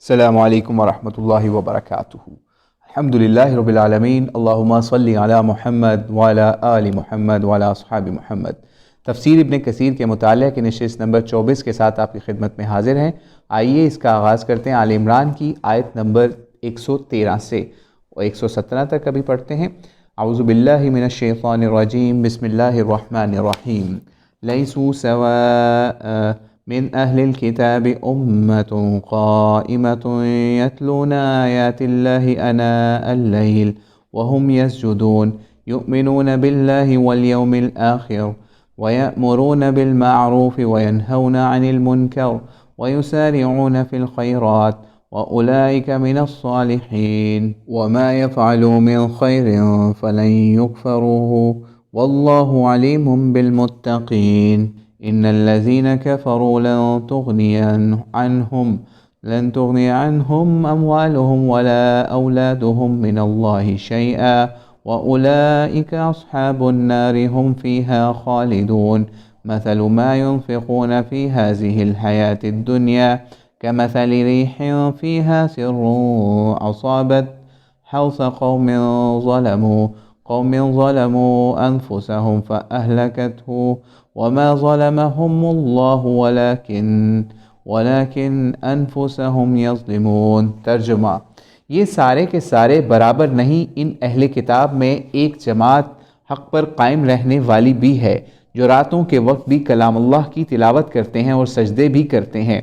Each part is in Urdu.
السلام علیکم ورحمۃ اللہ وبرکاتہ۔ الحمدللہ رب العالمین، اللہم صلی علی محمد وعلی آل محمد وعلی اصحاب محمد۔ تفسیر ابن کثیر کے مطالعہ کی نشست نمبر 24 کے ساتھ آپ کی خدمت میں حاضر ہیں۔ آئیے اس کا آغاز کرتے ہیں آل عمران کی آیت نمبر 113 سے اور 117 تک ابھی پڑھتے ہیں۔ اعوذ باللہ من الشیطان الرجیم، بسم اللہ الرحمن الرحیم۔ لیسوا سواء من أهل الكتاب أمة قائمة يتلون آيات الله آناء الليل وهم يسجدون يؤمنون بالله واليوم الآخر ويأمرون بالمعروف وينهون عن المنكر ويسارعون في الخيرات وأولئك من الصالحين وما يفعلوا من خير فلن يكفروه والله عليم بالمتقين إن الذين كفروا لن تغني عنهم أموالهم ولا أولادهم من الله شيئا وأولئك أصحاب النار هم فيها خالدون مثل ما ينفقون في هذه الحياة الدنيا كمثل ريح فيها سر أصابت حوث قوم ظلموا أنفسهم فأهلكته وما ظلمهم الله ولكن انفسهم يظلمون۔ ترجمہ: یہ سارے کے سارے برابر نہیں، ان اہل کتاب میں ایک جماعت حق پر قائم رہنے والی بھی ہے، جو راتوں کے وقت بھی کلام اللہ کی تلاوت کرتے ہیں اور سجدے بھی کرتے ہیں،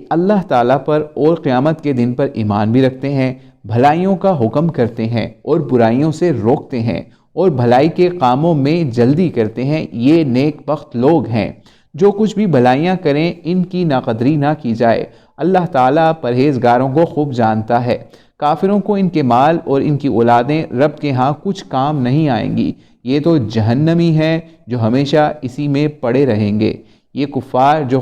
اللہ تعالیٰ پر اور قیامت کے دن پر ایمان بھی رکھتے ہیں، بھلائیوں کا حکم کرتے ہیں اور برائیوں سے روکتے ہیں اور بھلائی کے کاموں میں جلدی کرتے ہیں۔ یہ نیک بخت لوگ ہیں۔ جو کچھ بھی بھلائیاں کریں ان کی ناقدری نہ کی جائے۔ اللہ تعالیٰ پرہیزگاروں کو خوب جانتا ہے۔ کافروں کو ان کے مال اور ان کی اولادیں رب کے ہاں کچھ کام نہیں آئیں گی، یہ تو جہنمی ہیں جو ہمیشہ اسی میں پڑے رہیں گے۔ یہ کفار جو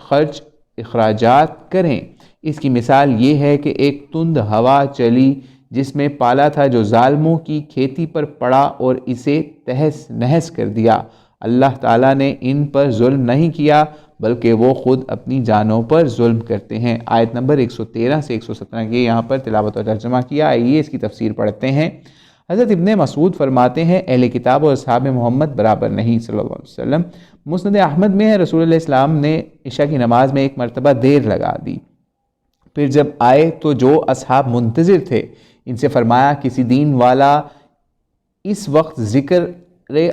خرچ اخراجات کریں، اس کی مثال یہ ہے کہ ایک تند ہوا چلی جس میں پالا تھا جو ظالموں کی کھیتی پر پڑا اور اسے تہس نہس کر دیا۔ اللہ تعالیٰ نے ان پر ظلم نہیں کیا بلکہ وہ خود اپنی جانوں پر ظلم کرتے ہیں۔ آیت نمبر 113 سے 117 کے یہاں پر تلاوت و ترجمہ کیا۔ آئیے اس کی تفسیر پڑھتے ہیں۔ حضرت ابن مسعود فرماتے ہیں، اہل کتاب اور اصحاب محمد برابر نہیں صلی اللہ علیہ وسلم۔ مسند احمد میں ہے، رسول اللہ السلام نے عشاء کی نماز میں ایک مرتبہ دیر لگا دی، پھر جب آئے تو جو اصحاب منتظر تھے ان سے فرمایا، کسی دین والا اس وقت ذکر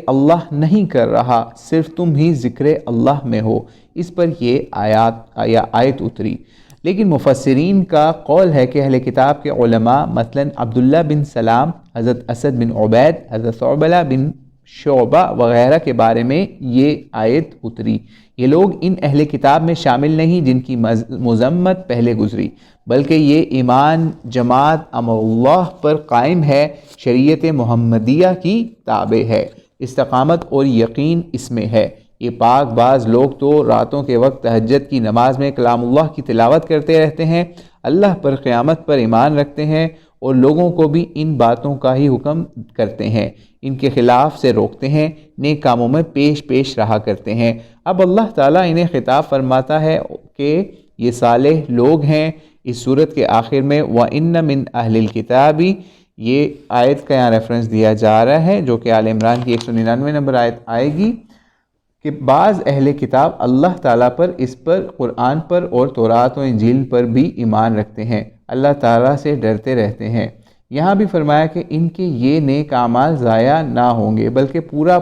اللہ نہیں کر رہا، صرف تم ہی ذکر اللہ میں ہو۔ اس پر یہ آیت اتری۔ لیکن مفسرین کا قول ہے کہ اہل کتاب کے علماء مثلاً عبداللہ بن سلام، حضرت اسد بن عبید، حضرت ثعبلہ بن شعبہ وغیرہ کے بارے میں یہ آیت اتری۔ یہ لوگ ان اہل کتاب میں شامل نہیں جن کی مذمت پہلے گزری، بلکہ یہ ایمان جماعت امر اللہ پر قائم ہے، شریعت محمدیہ کی تابع ہے، استقامت اور یقین اس میں ہے۔ یہ پاک باز لوگ تو راتوں کے وقت تہجد کی نماز میں کلام اللہ کی تلاوت کرتے رہتے ہیں، اللہ پر قیامت پر ایمان رکھتے ہیں اور لوگوں کو بھی ان باتوں کا ہی حکم کرتے ہیں، ان کے خلاف سے روکتے ہیں، نیک کاموں میں پیش رہا کرتے ہیں۔ اب اللہ تعالیٰ انہیں خطاب فرماتا ہے کہ یہ صالح لوگ ہیں۔ اس صورت کے آخر میں وَإِنَّ مِنْ أَهْلِ الْكِتَابِ، یہ آیت کا یہاں ریفرنس دیا جا رہا ہے جو کہ آل عمران کی 199 نمبر آیت آئے گی، کہ بعض اہل کتاب اللہ تعالیٰ پر، اس پر، قرآن پر اور تورات و انجیل پر بھی ایمان رکھتے ہیں، اللہ تعالیٰ سے ڈرتے رہتے ہیں۔ یہاں بھی فرمایا کہ ان کے یہ نیک اعمال ضائع نہ ہوں گے بلکہ پورا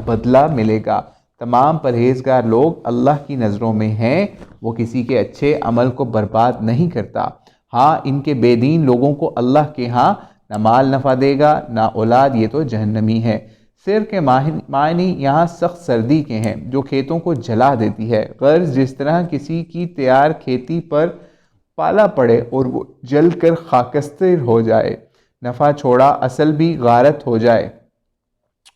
بدلہ ملے گا۔ تمام پرہیزگار لوگ اللہ کی نظروں میں ہیں، وہ کسی کے اچھے عمل کو برباد نہیں کرتا۔ ہاں، ان کے بے دین لوگوں کو اللہ کے ہاں نہ مال نفع دے گا نہ اولاد، یہ تو جہنمی ہے۔ سر کے معنی یہاں سخت سردی کے ہیں جو کھیتوں کو جلا دیتی ہے، غرض جس طرح کسی کی تیار کھیتی پر پالا پڑے اور وہ جل کر خاکستر ہو جائے، نفع چھوڑا اصل بھی غارت ہو جائے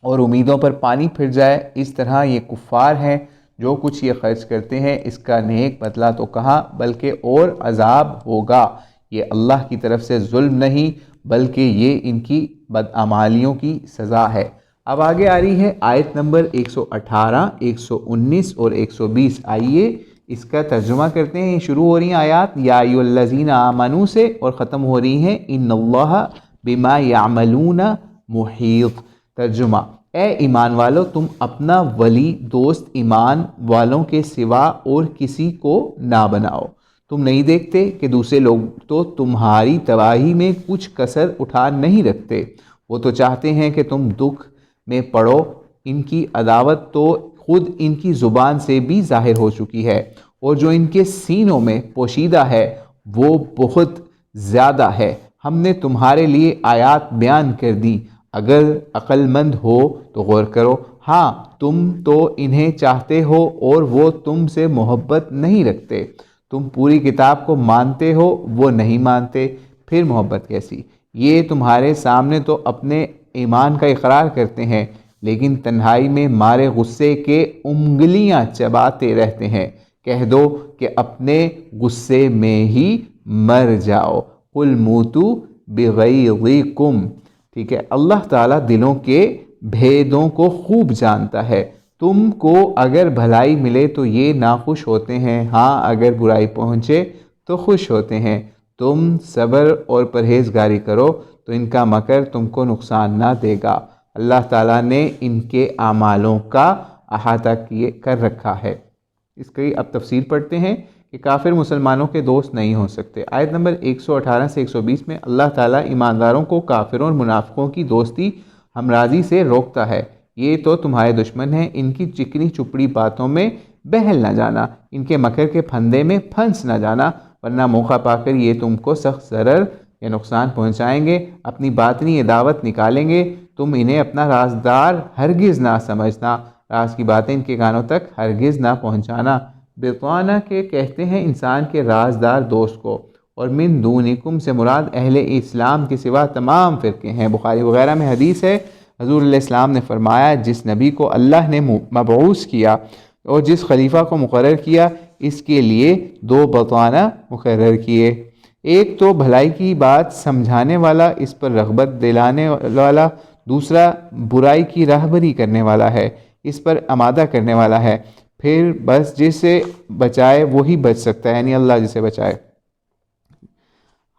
اور امیدوں پر پانی پھر جائے، اس طرح یہ کفار ہیں۔ جو کچھ یہ خرچ کرتے ہیں اس کا نیک بدلہ تو کہاں بلکہ اور عذاب ہوگا۔ یہ اللہ کی طرف سے ظلم نہیں بلکہ یہ ان کی بدعمالیوں کی سزا ہے۔ اب آگے آ رہی ہے آیت نمبر 118، 119 اور 120۔ آئیے اس کا ترجمہ کرتے ہیں، شروع ہو رہی ہیں آیات یا ایھا الذین آمنوا سے اور ختم ہو رہی ہیں ان اللہ بما یعملون محیط۔ ترجمہ: اے ایمان والو، تم اپنا ولی دوست ایمان والوں کے سوا اور کسی کو نہ بناؤ۔ تم نہیں دیکھتے کہ دوسرے لوگ تو تمہاری تباہی میں کچھ کسر اٹھا نہیں رکھتے، وہ تو چاہتے ہیں کہ تم دکھ میں پڑو۔ ان کی عداوت تو خود ان کی زبان سے بھی ظاہر ہو چکی ہے، اور جو ان کے سینوں میں پوشیدہ ہے وہ بہت زیادہ ہے۔ ہم نے تمہارے لیے آیات بیان کر دی، اگر عقل مند ہو تو غور کرو۔ ہاں، تم تو انہیں چاہتے ہو اور وہ تم سے محبت نہیں رکھتے۔ تم پوری کتاب کو مانتے ہو، وہ نہیں مانتے، پھر محبت کیسی؟ یہ تمہارے سامنے تو اپنے ایمان کا اقرار کرتے ہیں، لیکن تنہائی میں مارے غصے کے انگلیاں چباتے رہتے ہیں۔ کہہ دو کہ اپنے غصے میں ہی مر جاؤ۔ قُلْ مُوتُوا بِغَیظِکُم۔ ٹھیک ہے، اللہ تعالیٰ دلوں کے بھیدوں کو خوب جانتا ہے۔ تم کو اگر بھلائی ملے تو یہ ناخوش ہوتے ہیں، ہاں اگر برائی پہنچے تو خوش ہوتے ہیں۔ تم صبر اور پرہیزگاری کرو تو ان کا مکر تم کو نقصان نہ دے گا۔ اللہ تعالیٰ نے ان کے اعمالوں کا احاطہ کر رکھا ہے۔ اس کی اب تفسیر پڑھتے ہیں کہ کافر مسلمانوں کے دوست نہیں ہو سکتے۔ آیت نمبر 118 سے 120 میں اللہ تعالیٰ ایمانداروں کو کافروں اور منافقوں کی دوستی ہمراضی سے روکتا ہے۔ یہ تو تمہارے دشمن ہیں، ان کی چکنی چپڑی باتوں میں بہل نہ جانا، ان کے مکر کے پھندے میں پھنس نہ جانا، ورنہ موقع پا کر یہ تم کو سخت ضرر یا نقصان پہنچائیں گے، اپنی باطنی عداوت نکالیں گے۔ تم انہیں اپنا رازدار ہرگز نہ سمجھنا، راز کی باتیں ان کے کانوں تک ہرگز نہ پہنچانا۔ بطانہ کے کہتے ہیں انسان کے رازدار دوست کو، اور من دونکم سے مراد اہل اسلام کے سوا تمام فرقے ہیں۔ بخاری وغیرہ میں حدیث ہے، حضور علیہ السلام نے فرمایا، جس نبی کو اللہ نے مبعوث کیا اور جس خلیفہ کو مقرر کیا، اس کے لیے دو بطانہ مقرر کیے، ایک تو بھلائی کی بات سمجھانے والا، اس پر رغبت دلانے والا، دوسرا برائی کی راہبری کرنے والا ہے، اس پر آمادہ کرنے والا ہے۔ پھر بس جسے بچائے وہی بچ سکتا ہے، یعنی اللہ جسے بچائے۔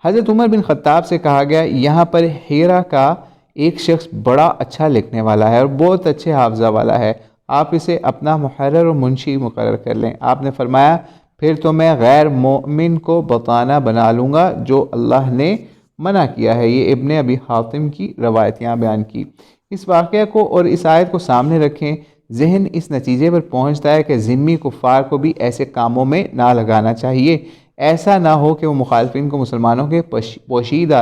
حضرت عمر بن خطاب سے کہا گیا، یہاں پر ہیرا کا ایک شخص بڑا اچھا لکھنے والا ہے اور بہت اچھے حافظہ والا ہے، آپ اسے اپنا محرر اور منشی مقرر کر لیں۔ آپ نے فرمایا، پھر تو میں غیر مومن کو بطانہ بنا لوں گا جو اللہ نے منع کیا ہے۔ یہ ابن ابی حاتم کی روایت یہاں بیان کی۔ اس واقعہ کو اور اس آیت کو سامنے رکھیں، ذہن اس نتیجے پر پہنچتا ہے کہ ذمی کفار کو بھی ایسے کاموں میں نہ لگانا چاہیے۔ ایسا نہ ہو کہ وہ مخالفین کو مسلمانوں کے پوشیدہ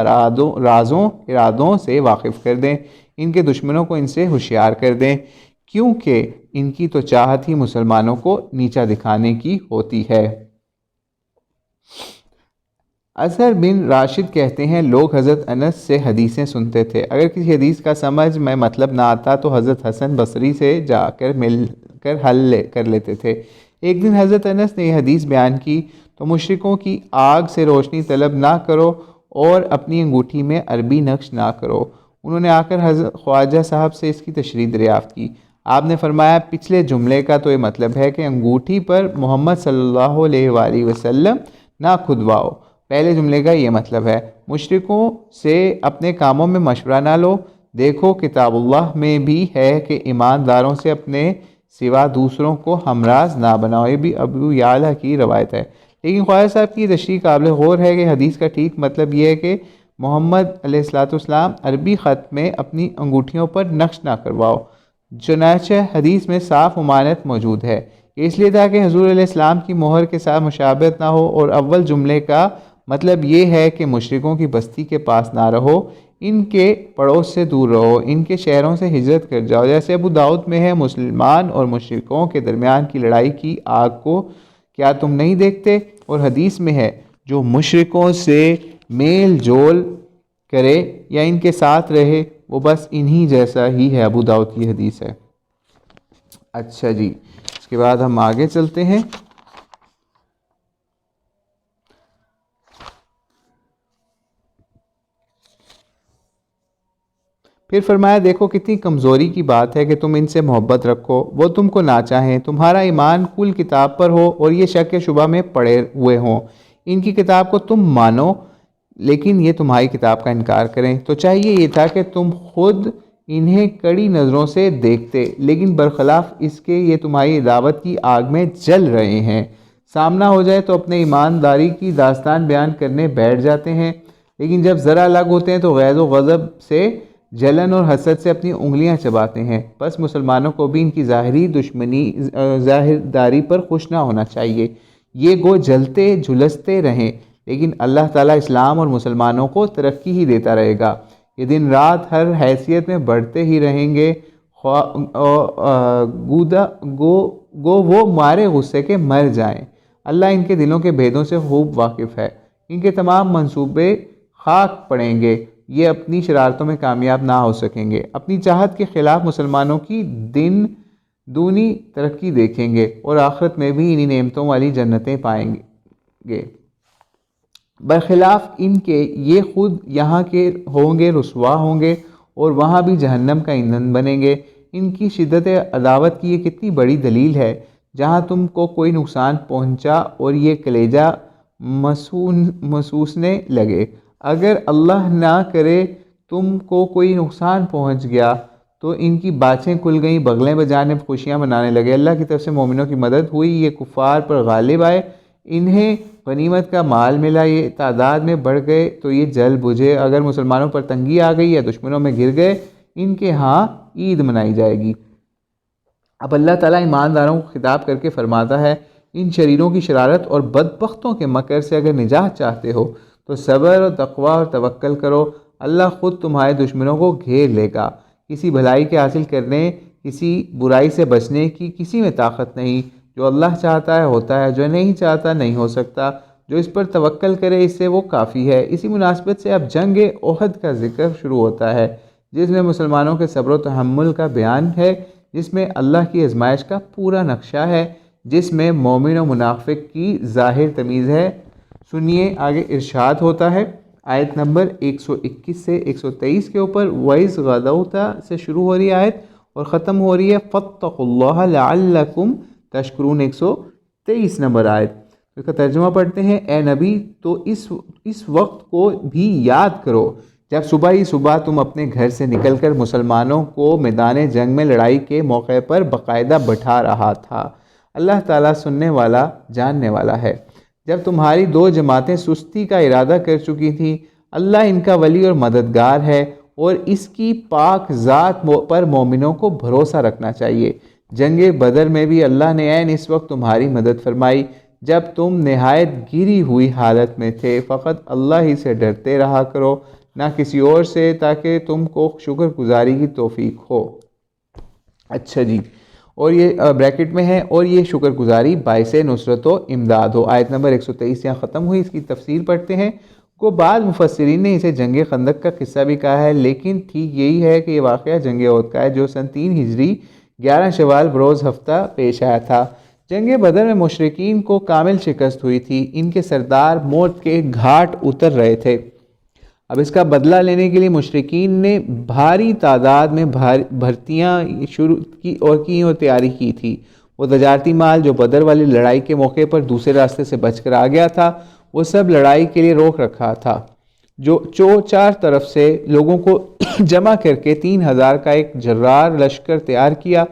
رازوں ارادوں سے واقف کر دیں، ان کے دشمنوں کو ان سے ہوشیار کر دیں، کیونکہ ان کی تو چاہت ہی مسلمانوں کو نیچا دکھانے کی ہوتی ہے۔ اظہر بن راشد کہتے ہیں، لوگ حضرت انس سے حدیثیں سنتے تھے، اگر کسی حدیث کا سمجھ میں مطلب نہ آتا تو حضرت حسن بصری سے جا کر مل کر حل کر لیتے تھے۔ ایک دن حضرت انس نے یہ حدیث بیان کی تو مشرکوں کی آگ سے روشنی طلب نہ کرو اور اپنی انگوٹھی میں عربی نقش نہ کرو۔ انہوں نے آ کر حضرت خواجہ صاحب سے اس کی تشریح دریافت کی۔ آپ نے فرمایا، پچھلے جملے کا تو یہ مطلب ہے کہ انگوٹھی پر محمد صلی اللہ علیہ وآلہ وسلم نہ کھدواؤ۔ پہلے جملے کا یہ مطلب ہے، مشرکوں سے اپنے کاموں میں مشورہ نہ لو۔ دیکھو کتاب اللہ میں بھی ہے کہ ایمانداروں سے اپنے سوا دوسروں کو ہمراز نہ بناؤ۔ یہ بھی ابو یعلا کی روایت ہے، لیکن خواجہ صاحب کی تشریح قابل غور ہے کہ حدیث کا ٹھیک مطلب یہ ہے کہ محمد علیہ السلام عربی خط میں اپنی انگوٹھیوں پر نقش نہ کرواؤ۔ چنانچہ حدیث میں صاف ممانعت موجود ہے، اس لیے تھا کہ حضور علیہ السلام کی مہر کے ساتھ مشابہت نہ ہو، اور اول جملے کا مطلب یہ ہے کہ مشرکوں کی بستی کے پاس نہ رہو، ان کے پڑوس سے دور رہو، ان کے شہروں سے ہجرت کر جاؤ، جیسے ابو داؤد میں ہے، مسلمان اور مشرکوں کے درمیان کی لڑائی کی آگ کو کیا تم نہیں دیکھتے؟ اور حدیث میں ہے، جو مشرکوں سے میل جول کرے یا ان کے ساتھ رہے وہ بس انہی جیسا ہی ہے۔ ابو داؤد کی حدیث ہے۔ اچھا جی، اس کے بعد ہم آگے چلتے ہیں۔ پھر فرمایا دیکھو کتنی کمزوری کی بات ہے کہ تم ان سے محبت رکھو، وہ تم کو نہ چاہیں، تمہارا ایمان کل کتاب پر ہو اور یہ شک شبہ میں پڑے ہوئے ہوں، ان کی کتاب کو تم مانو لیکن یہ تمہاری کتاب کا انکار کریں۔ تو چاہیے یہ تھا کہ تم خود انہیں کڑی نظروں سے دیکھتے، لیکن برخلاف اس کے یہ تمہاری دعوت کی آگ میں جل رہے ہیں۔ سامنا ہو جائے تو اپنے ایمانداری کی داستان بیان کرنے بیٹھ جاتے ہیں، لیکن جب ذرا الگ ہوتے ہیں تو غیظ و غضب سے، جلن اور حسد سے اپنی انگلیاں چباتے ہیں۔ بس مسلمانوں کو بھی ان کی ظاہرداری پر خوش نہ ہونا چاہیے، یہ گو جلتے جھلستے رہیں، لیکن اللہ تعالیٰ اسلام اور مسلمانوں کو ترقی ہی دیتا رہے گا۔ یہ دن رات ہر حیثیت میں بڑھتے ہی رہیں گے، گو وہ مارے غصے کے مر جائیں۔ اللہ ان کے دلوں کے بھیدوں سے خوب واقف ہے، ان کے تمام منصوبے خاک پڑیں گے، یہ اپنی شرارتوں میں کامیاب نہ ہو سکیں گے، اپنی چاہت کے خلاف مسلمانوں کی دن دونی ترقی دیکھیں گے اور آخرت میں بھی انہی نعمتوں والی جنتیں پائیں گے۔ برخلاف ان کے یہ خود یہاں کے ہوں گے رسوا ہوں گے اور وہاں بھی جہنم کا ایندھن بنیں گے۔ ان کی شدت عداوت کی یہ کتنی بڑی دلیل ہے، جہاں تم کو کوئی نقصان پہنچا اور یہ کلیجہ محسوسنے لگے۔ اگر اللہ نہ کرے تم کو کوئی نقصان پہنچ گیا تو ان کی باچیں کھل گئیں، بغلیں بجانے خوشیاں منانے لگے۔ اللہ کی طرف سے مومنوں کی مدد ہوئی، یہ کفار پر غالب آئے، انہیں غنیمت کا مال ملا، یہ تعداد میں بڑھ گئے تو یہ جل بجھے۔ اگر مسلمانوں پر تنگی آ گئی یا دشمنوں میں گر گئے، ان کے ہاں عید منائی جائے گی۔ اب اللہ تعالیٰ ایمانداروں کو خطاب کر کے فرماتا ہے، ان شریروں کی شرارت اور بدبختوں کے مکر سے اگر نجات چاہتے ہو تو صبر اور تقوی اور توکل کرو، اللہ خود تمہارے دشمنوں کو گھیر لے گا۔ کسی بھلائی کے حاصل کرنے، کسی برائی سے بچنے کی کسی میں طاقت نہیں، جو اللہ چاہتا ہے ہوتا ہے، جو نہیں چاہتا نہیں ہو سکتا، جو اس پر توکل کرے اس سے وہ کافی ہے۔ اسی مناسبت سے اب جنگ احد کا ذکر شروع ہوتا ہے، جس میں مسلمانوں کے صبر و تحمل کا بیان ہے، جس میں اللہ کی آزمائش کا پورا نقشہ ہے، جس میں مومن و منافق کی ظاہر تمیز ہے۔ سنیے آگے ارشاد ہوتا ہے، آیت نمبر 121 سے 123 کے اوپر، وَإِذْ غَدَوْتَ سے شروع ہو رہی ہے آیت اور ختم ہو رہی ہے فَاتَّقُوا اللَّهَ لَعَلَّكُمْ تشکرون، 123 نمبر آیت۔ اس کا ترجمہ پڑھتے ہیں، اے نبی تو اس وقت کو بھی یاد کرو جب صبح ہی صبح تم اپنے گھر سے نکل کر مسلمانوں کو میدان جنگ میں لڑائی کے موقع پر باقاعدہ بٹھا رہا تھا۔ اللہ تعالیٰ سننے والا جاننے والا ہے۔ جب تمہاری دو جماعتیں سستی کا ارادہ کر چکی تھیں، اللہ ان کا ولی اور مددگار ہے اور اس کی پاک ذات پر مومنوں کو بھروسہ رکھنا چاہیے۔ جنگ بدر میں بھی اللہ نے عین اس وقت تمہاری مدد فرمائی جب تم نہایت گری ہوئی حالت میں تھے۔ فقط اللہ ہی سے ڈرتے رہا کرو، نہ کسی اور سے، تاکہ تم کو شکر گزاری کی توفیق ہو۔ اچھا جی، اور یہ بریکٹ میں ہے، اور یہ شکر گزاری باعث نصرت و امداد ہو۔ آیت نمبر 123 یہاں ختم ہوئی، اس کی تفسیر پڑھتے ہیں۔ بعض مفسرین نے اسے جنگ خندق کا قصہ بھی کہا ہے، لیکن ٹھیک یہی ہے کہ یہ واقعہ جنگ احد کا ہے، جو سن 3 ہجری 11 شوال بروز ہفتہ پیش آیا تھا۔ جنگ بدر میں مشرکین کو کامل شکست ہوئی تھی، ان کے سردار موت کے گھاٹ اتر رہے تھے۔ اب اس کا بدلہ لینے کے لیے مشرکین نے بھاری تعداد میں بھرتیاں شروع کی اور تیاری کی تھی۔ وہ تجارتی مال جو بدر والی لڑائی کے موقع پر دوسرے راستے سے بچ کر آ گیا تھا، وہ سب لڑائی کے لیے روک رکھا تھا، جو چار طرف سے لوگوں کو جمع کر کے 3000 کا ایک جرار لشکر تیار کیا،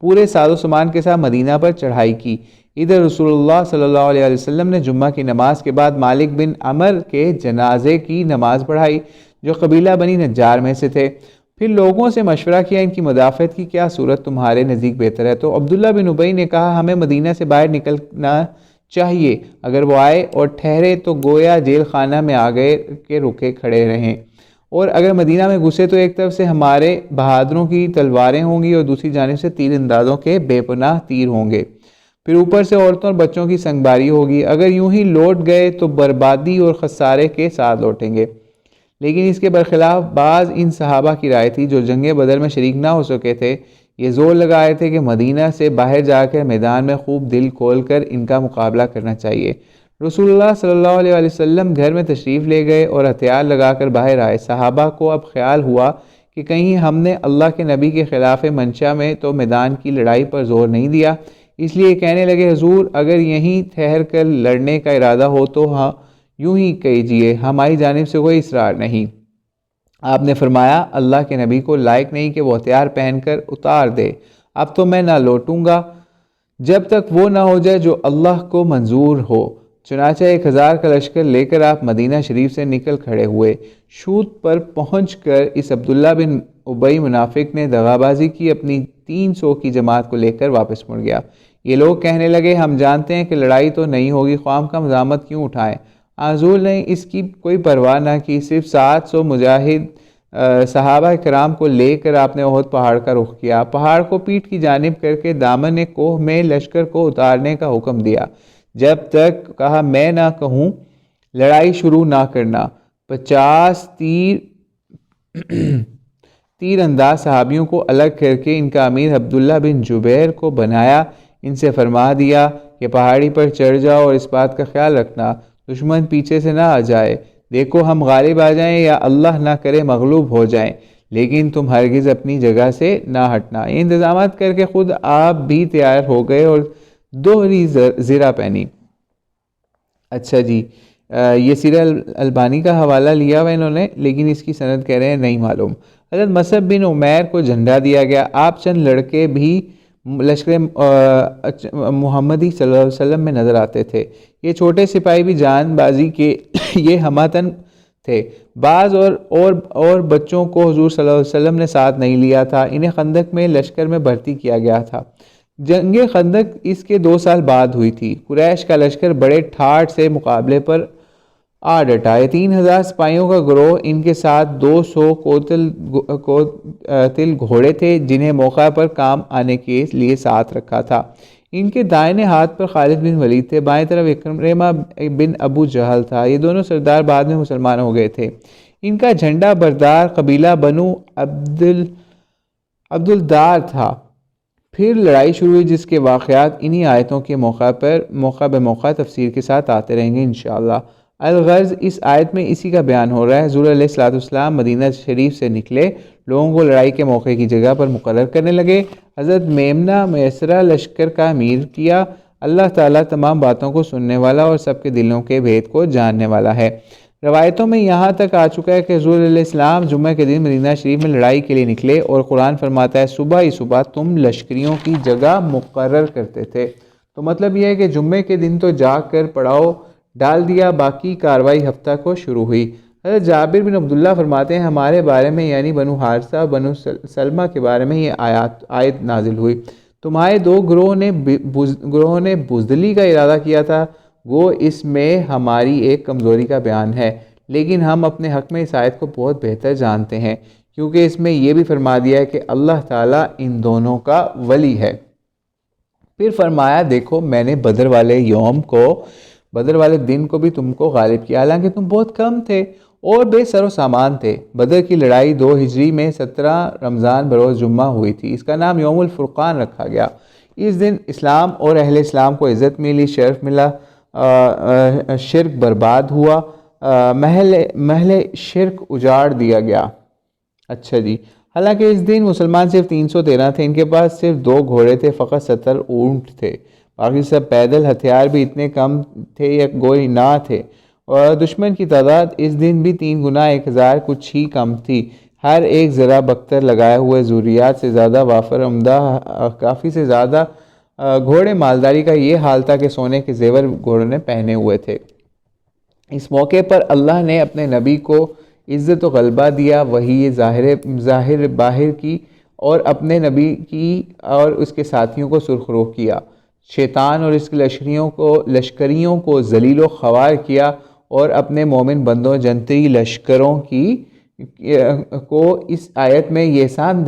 پورے ساز و سامان کے ساتھ مدینہ پر چڑھائی کی۔ ادھر رسول اللہ صلی اللہ علیہ وسلم نے جمعہ کی نماز کے بعد مالک بن عمر کے جنازے کی نماز پڑھائی، جو قبیلہ بنی نجار میں سے تھے۔ پھر لوگوں سے مشورہ کیا، ان کی مدافعت کی کیا صورت تمہارے نزدیک بہتر ہے؟ تو عبداللہ بن ابی نے کہا، ہمیں مدینہ سے باہر نکلنا چاہیے، اگر وہ آئے اور ٹھہرے تو گویا جیل خانہ میں آ گئے کہ رکے کھڑے رہیں، اور اگر مدینہ میں گھسے تو ایک طرف سے ہمارے بہادروں کی تلواریں ہوں گی اور دوسری جانب سے تیر اندازوں کے بے پناہ تیر ہوں گے، پھر اوپر سے عورتوں اور بچوں کی سنگباری ہوگی، اگر یوں ہی لوٹ گئے تو بربادی اور خسارے کے ساتھ لوٹیں گے۔ لیکن اس کے برخلاف بعض ان صحابہ کی رائے تھی جو جنگ بدر میں شریک نہ ہو سکے تھے، یہ زور لگائے تھے کہ مدینہ سے باہر جا کر میدان میں خوب دل کھول کر ان کا مقابلہ کرنا چاہیے۔ رسول اللہ صلی اللہ علیہ وسلم گھر میں تشریف لے گئے اور ہتھیار لگا کر باہر آئے۔ صحابہ کو اب خیال ہوا کہ کہیں ہم نے اللہ کے نبی کے خلاف منشا میں تو میدان کی لڑائی پر زور نہیں دیا، اس لیے کہنے لگے حضور اگر یہیں ٹھہر کر لڑنے کا ارادہ ہو تو ہاں یوں ہی کہیجیے، ہماری جانب سے کوئی اصرار نہیں۔ آپ نے فرمایا اللہ کے نبی کو لائق نہیں کہ وہ ہتھیار پہن کر اتار دے، اب تو میں نہ لوٹوں گا جب تک وہ نہ ہو جائے جو اللہ کو منظور ہو۔ چنانچہ 1000 کا لشکر لے کر آپ مدینہ شریف سے نکل کھڑے ہوئے۔ شوط پر پہنچ کر اس عبداللہ بن ابی منافق نے دغابازی کی، اپنی 300 کی جماعت کو لے کر واپس مڑ گیا۔ یہ لوگ کہنے لگے ہم جانتے ہیں کہ لڑائی تو نہیں ہوگی، خواہاں کا مزاحمت کیوں اٹھائیں؟ حضور نے اس کی کوئی پرواہ نہ کی، صرف 700 مجاہد صحابہ کرام کو لے کر آپ نے احد پہاڑ کا رخ کیا، پہاڑ کو پیٹھ کی جانب کر کے دامن کوہ میں لشکر کو اتارنے کا حکم دیا، جب تک کہا میں نہ کہوں لڑائی شروع نہ کرنا۔ 50 تیر انداز صحابیوں کو الگ کر کے ان کا امیر عبداللہ بن جبیر کو بنایا، ان سے فرما دیا کہ پہاڑی پر چڑھ جاؤ اور اس بات کا خیال رکھنا دشمن پیچھے سے نہ آ جائے، دیکھو ہم غالب آ جائیں یا اللہ نہ کرے مغلوب ہو جائیں، لیکن تم ہرگز اپنی جگہ سے نہ ہٹنا۔ یہ انتظامات کر کے خود آپ بھی تیار ہو گئے اور دوہری زرہ پہنی۔ اچھا جی، یہ سیرہ البانی کا حوالہ لیا ہوا انہوں نے، لیکن اس کی سند کہہ رہے ہیں نہیں معلوم۔ حضرت مصعب بن عمیر کو جھنڈا دیا گیا، آپ چند لڑکے بھی لشکر محمدی صلی اللہ علیہ وسلم میں نظر آتے تھے۔ یہ چھوٹے سپاہی بھی جان بازی کے یہ ہماتن تھے۔ بعض اور بچوں کو حضور صلی اللہ علیہ وسلم نے ساتھ نہیں لیا تھا، انہیں خندق میں لشکر میں بھرتی کیا گیا تھا۔ جنگ خندق اس کے 2 سال بعد ہوئی تھی۔ قریش کا لشکر بڑے ٹھاٹھ سے مقابلے پر آ ڈٹا۔ 3000 سپاہیوں کا گروہ، ان کے ساتھ 200 کوتل گھوڑے تھے جنہیں موقع پر کام آنے کے لیے ساتھ رکھا تھا۔ ان کے دائیں ہاتھ پر خالد بن ولید تھے، بائیں طرف اکرمہ بن ابو جہل تھا۔ یہ دونوں سردار بعد میں مسلمان ہو گئے تھے۔ ان کا جھنڈا بردار قبیلہ بنو عبدالدار تھا۔ پھر لڑائی شروع ہوئی جس کے واقعات انہی آیتوں کے موقع بے موقع تفسیر کے ساتھ آتے رہیں گے انشاءاللہ۔ الغرض اس آیت میں اسی کا بیان ہو رہا ہے۔ حضور علیہ الصلوۃ والسلام مدینہ شریف سے نکلے، لوگوں کو لڑائی کے موقع کی جگہ پر مقرر کرنے لگے۔ حضرت میمنہ میسرہ لشکر کا امیر کیا۔ اللہ تعالیٰ تمام باتوں کو سننے والا اور سب کے دلوں کے بھید کو جاننے والا ہے۔ روایتوں میں یہاں تک آ چکا ہے کہ حضور علیہ السلام جمعہ کے دن مدینہ شریف میں لڑائی کے لیے نکلے، اور قرآن فرماتا ہے صبح ہی صبح تم لشکریوں کی جگہ مقرر کرتے تھے۔ تو مطلب یہ ہے کہ جمعے کے دن تو جا کر پڑاؤ ڈال دیا، باقی کاروائی ہفتہ کو شروع ہوئی۔ حضرت جابر بن عبداللہ فرماتے ہیں ہمارے بارے میں یعنی بنو حارثہ بنو سلمہ کے بارے میں یہ آیت نازل ہوئی، تمہارے 2 گروہوں نے بزدلی کا ارادہ کیا تھا، گو اس میں ہماری ایک کمزوری کا بیان ہے، لیکن ہم اپنے حق میں اس آیت کو بہت بہتر جانتے ہیں، کیونکہ اس میں یہ بھی فرما دیا ہے کہ اللہ تعالیٰ ان دونوں کا ولی ہے۔ پھر فرمایا دیکھو میں نے بدر والے دن کو بھی تم کو غالب کیا، حالانکہ تم بہت کم تھے اور بے سر و سامان تھے۔ بدر کی لڑائی 2 ہجری میں 17 رمضان بروز جمعہ ہوئی تھی، اس کا نام یوم الفرقان رکھا گیا۔ اس دن اسلام اور اہل اسلام کو عزت ملی، شرف ملا، شرک برباد ہوا، محل شرک اجاڑ دیا گیا۔ اچھا جی، حالانکہ اس دن مسلمان صرف 313 تھے، ان کے پاس صرف 2 گھوڑے تھے، فقط 70 اونٹ تھے، باقی سب پیدل، ہتھیار بھی اتنے کم تھے یا گوئی نہ تھے، اور دشمن کی تعداد اس دن بھی 3 گنا 1000 کچھ ہی کم تھی۔ ہر ایک ذرا بختر لگائے ہوئے، ضروریات سے زیادہ وافر، عمدہ، کافی سے زیادہ گھوڑے، مالداری کا یہ حال تھا کہ سونے کے زیور گھوڑوں نے پہنے ہوئے تھے۔ اس موقع پر اللہ نے اپنے نبی کو عزت و غلبہ دیا، وہی ظاہر باہر کی، اور اپنے نبی کی اور اس کے ساتھیوں کو سرخرو کیا، شیطان اور اس کے لشکریوں کو ذلیل و خوار کیا، اور اپنے مومن بندوں جنتی لشکروں کو اس آیت میں یہ احسان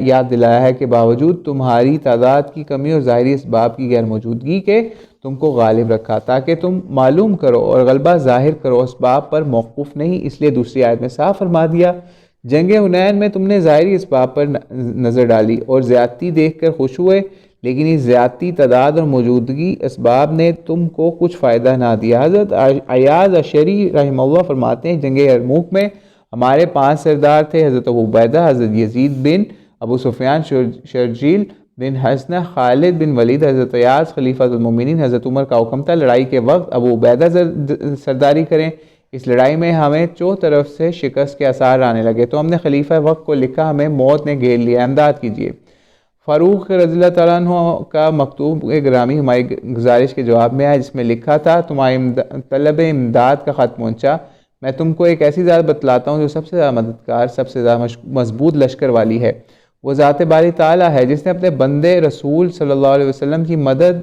یاد دلایا ہے کہ باوجود تمہاری تعداد کی کمی اور ظاہری اسباب کی غیر موجودگی کے تم کو غالب رکھا، تاکہ تم معلوم کرو اور غلبہ ظاہر کرو، اسباب پر موقوف نہیں۔ اس لیے دوسری آیت میں صاف فرما دیا جنگ حنین میں تم نے ظاہری اسباب پر نظر ڈالی اور زیادتی دیکھ کر خوش ہوئے، لیکن اس زیادتی تعداد اور موجودگی اسباب نے تم کو کچھ فائدہ نہ دیا۔ حضرت ایاز اشعری رحمہ اللہ فرماتے ہیں جنگ یرموک میں ہمارے 5 سردار تھے، حضرت ابو عبیدہ، حضرت یزید بن ابو سفیان، شرجیل بن حسنہ، خالد بن ولید، حضرت ایاز خلیفہ المومنین۔ حضرت عمر کا حکم تھا لڑائی کے وقت ابو عبیدہ سرداری کریں۔ اس لڑائی میں ہمیں چوں طرف سے شکست کے آثار آنے لگے تو ہم نے خلیفہ وقت کو لکھا، ہمیں موت نے گھیر لیا، امداد کیجیے۔ فاروق رضی اللہ تعالیٰ عنہ کا مکتوب گرامی ہماری گزارش کے جواب میں آیا، جس میں لکھا تھا تمہاری طلب امداد کا خط پہنچا، میں تم کو ایک ایسی ذات بتلاتا ہوں جو سب سے زیادہ مددگار، سب سے زیادہ مضبوط لشکر والی ہے۔ وہ ذات باری تعالیٰ ہے جس نے اپنے بندے رسول صلی اللہ علیہ وسلم کی مدد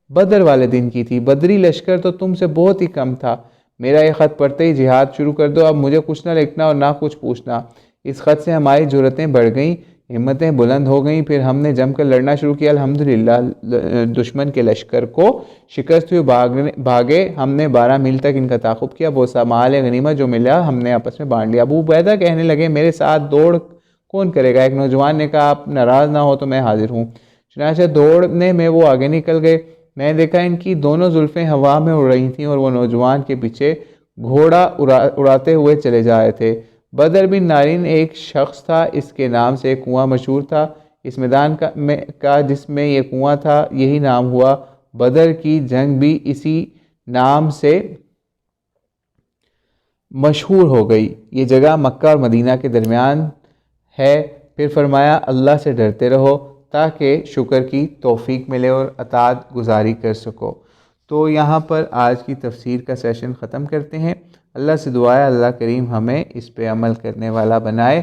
بدر والے دن کی تھی۔ بدری لشکر تو تم سے بہت ہی کم تھا۔ میرا یہ خط پڑھتے ہی جہاد شروع کر دو، اب مجھے کچھ نہ لکھنا اور نہ کچھ پوچھنا۔ اس خط سے ہماری جرتیں بڑھ گئیں، ہمتیں بلند ہو گئیں، پھر ہم نے جم کر لڑنا شروع کیا۔ الحمدللہ دشمن کے لشکر کو شکست ہوئی، بھاگے، ہم نے 12 میل تک ان کا تعاقب کیا، بہت سا مال غنیمت جو ملا ہم نے آپس میں بانٹ لیا۔ ابو عبیدہ کہنے لگے میرے ساتھ دوڑ کون کرے گا؟ ایک نوجوان نے کہا آپ ناراض نہ ہو تو میں حاضر ہوں۔ چنانچہ دوڑنے میں وہ آگے نکل گئے، میں نے دیکھا ان کی دونوں زلفیں ہوا میں اڑ رہی تھیں اور وہ نوجوان کے پیچھے گھوڑا اڑاتے ہوئے چلے جا رہے تھے۔ بدر بن نارین ایک شخص تھا، اس کے نام سے ایک کنواں مشہور تھا، اس میدان کا جس میں یہ کنواں تھا یہی نام ہوا۔ بدر کی جنگ بھی اسی نام سے مشہور ہو گئی۔ یہ جگہ مکہ اور مدینہ کے درمیان ہے۔ پھر فرمایا اللہ سے ڈرتے رہو تاکہ شکر کی توفیق ملے اور اطاعت گزاری کر سکو۔ تو یہاں پر آج کی تفسیر کا سیشن ختم کرتے ہیں۔ اللہ سے دعا ہے اللہ کریم ہمیں اس پہ عمل کرنے والا بنائے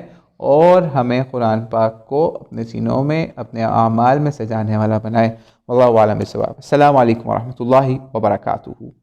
اور ہمیں قرآن پاک کو اپنے سینوں میں، اپنے اعمال میں سجانے والا بنائے۔ واللہ اعلم بالصواب۔ السلام علیکم ورحمۃ اللہ وبرکاتہ۔